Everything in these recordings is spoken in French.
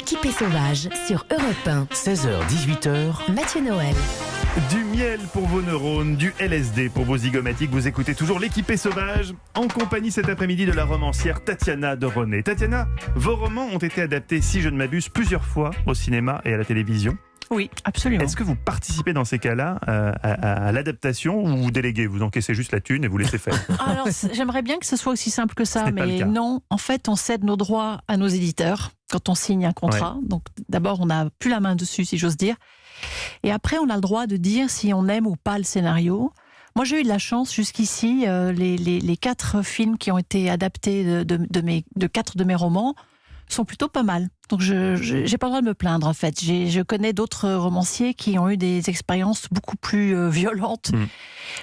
L'équipe est sauvage sur Europe 1. 16h-18h. Mathieu Noël. Du miel pour vos neurones, du LSD pour vos zygomatiques. Vous écoutez toujours l'équipe est sauvage en compagnie cet après-midi de la romancière Tatiana de René. Tatiana, vos romans ont été adaptés, si je ne m'abuse, plusieurs fois au cinéma et à la télévision. Oui, absolument. Est-ce que vous participez dans ces cas-là à l'adaptation ou vous déléguez, vous encaissez juste la thune et vous laissez faire? Alors, j'aimerais bien que ce soit aussi simple que ça, Ce n'est pas le mais cas. non. En fait, on cède nos droits à nos éditeurs quand on signe un contrat. Donc, d'abord, on n'a plus la main dessus, si j'ose dire. Et après, on a le droit de dire si on aime ou pas le scénario. Moi, j'ai eu de la chance jusqu'ici. Les 4 films qui ont été adaptés de 4 de mes romans sont plutôt pas mal. Donc, je n'ai pas le droit de me plaindre, en fait. Je connais d'autres romanciers qui ont eu des expériences beaucoup plus violentes.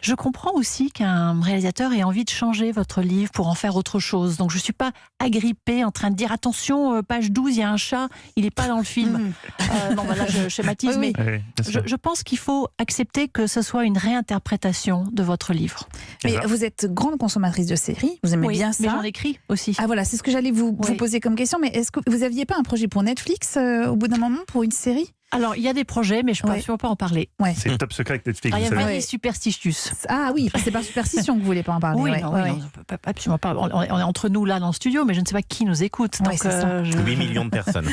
Je comprends aussi qu'un réalisateur ait envie de changer votre livre pour en faire autre chose. Donc, je ne suis pas agrippée en train de dire « Attention, page 12, il y a un chat, il n'est pas dans le film. » Non, voilà, je schématise, mais Oui, bien sûr. je pense qu'il faut accepter que ce soit une réinterprétation de votre livre. Mais Eva. vous êtes grande consommatrice de séries, vous aimez Oui, bien mais ça. j'en écris aussi. Ah voilà, c'est ce que j'allais vous poser comme question. Mais est-ce que vous n'aviez pas un projet pour Netflix au bout d'un moment pour une série? Alors, il y a des projets, mais je ne peux Ouais. absolument pas en parler. Ouais. C'est le top secret avec Netflix, Il y vous a savez. pas Ouais. des superstitius. Ah oui, c'est par superstition que vous voulez pas en parler. Oui, ouais, non, ouais, oui, ouais. non, absolument pas. On est entre nous là dans le studio, mais je ne sais pas qui nous écoute. Ouais, Donc, c'est ça. 8 millions de personnes.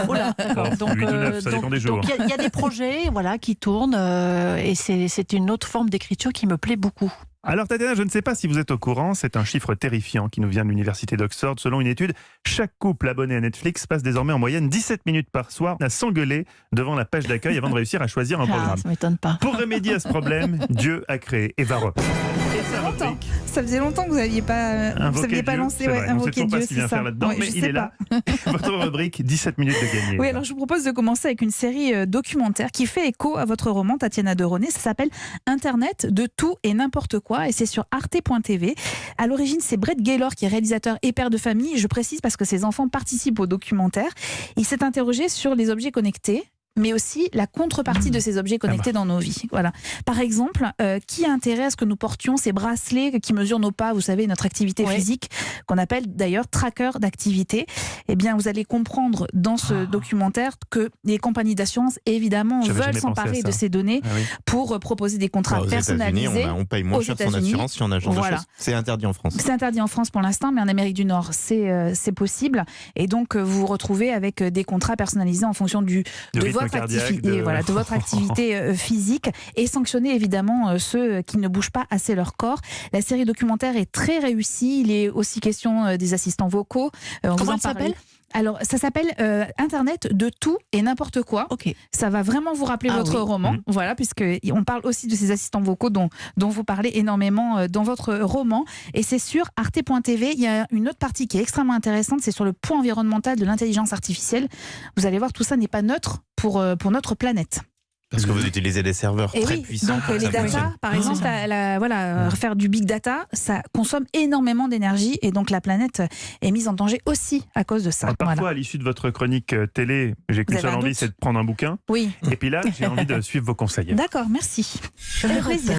Oh là, d'accord. Bon, 8 ou 9, ça dépend des jours. donc, il y a des projets, voilà, qui tournent, et c'est une autre forme d'écriture qui me plaît beaucoup. Alors Tatiana, je ne sais pas si vous êtes au courant, c'est un chiffre terrifiant qui nous vient de l'université d'Oxford. Selon une étude, chaque couple abonné à Netflix passe désormais en moyenne 17 minutes par soir à s'engueuler devant la page d'accueil avant de réussir à choisir un Ah, programme. ça m'étonne pas. Pour remédier à ce problème, Dieu a créé Eva Rock. Et sa Longtemps. rubrique, Ça faisait longtemps que vous n'aviez pas, Invoquer Dieu, lancé c'est vrai. On sait Invoquer toujours pas Dieu, ce qu'il c'est vient ça. faire là-dedans, Ouais, mais je il sais est là. pas. Votre rubrique, 17 minutes de gagner. Oui, alors je vous propose de commencer avec une série documentaire qui fait écho à votre roman, Tatiana de René. Ça s'appelle Internet de tout et n'importe quoi et c'est sur arte.tv. À l'origine, c'est Brett Gaylor qui est réalisateur et père de famille. Je précise parce que ses enfants participent au documentaire. Il s'est interrogé sur les objets connectés, mais aussi la contrepartie de ces objets connectés dans nos vies. Voilà. Par exemple, qui a intérêt à ce que nous portions ces bracelets qui mesurent nos pas, vous savez, notre activité physique, qu'on appelle d'ailleurs tracker d'activité. Eh bien, vous allez comprendre dans ce documentaire que les compagnies d'assurance, évidemment, J'avais veulent jamais pensé s'emparer à ça. de ces données Ah oui. pour proposer des contrats Aux personnalisés. États-Unis, on paye moins Aux cher son États-Unis, assurance si on a ce genre voilà. de choses. C'est interdit en France. C'est interdit en France pour l'instant, mais en Amérique du Nord, c'est possible. Et donc, vous vous retrouvez avec des contrats personnalisés en fonction de rythme votre cardiaque, activité, de votre activité physique, et sanctionner évidemment ceux qui ne bougent pas assez leur corps. La série documentaire est très réussie. Il est aussi question des assistants vocaux. Comment elle s'appelle ? Alors, ça s'appelle Internet de tout et n'importe quoi. Ok. Ça va vraiment vous rappeler Ah votre oui. roman, voilà, puisqu'on parle aussi de ces assistants vocaux dont vous parlez énormément dans votre roman. Et c'est sur arte.tv. Il y a une autre partie qui est extrêmement intéressante, c'est sur le poids environnemental de l'intelligence artificielle. Vous allez voir, tout ça n'est pas neutre pour notre planète. Parce que vous utilisez des serveurs Et très oui, puissants. donc les Ça data, fonctionne. par exemple, faire du big data, ça consomme énormément d'énergie et donc la planète est mise en danger aussi à cause de ça. Alors, parfois, Voilà. à l'issue de votre chronique télé, j'ai qu'une Vous avez seule un envie, doute c'est de prendre un bouquin. Oui, Et puis là, j'ai envie de suivre vos conseils. d'accord, merci. Europe 1.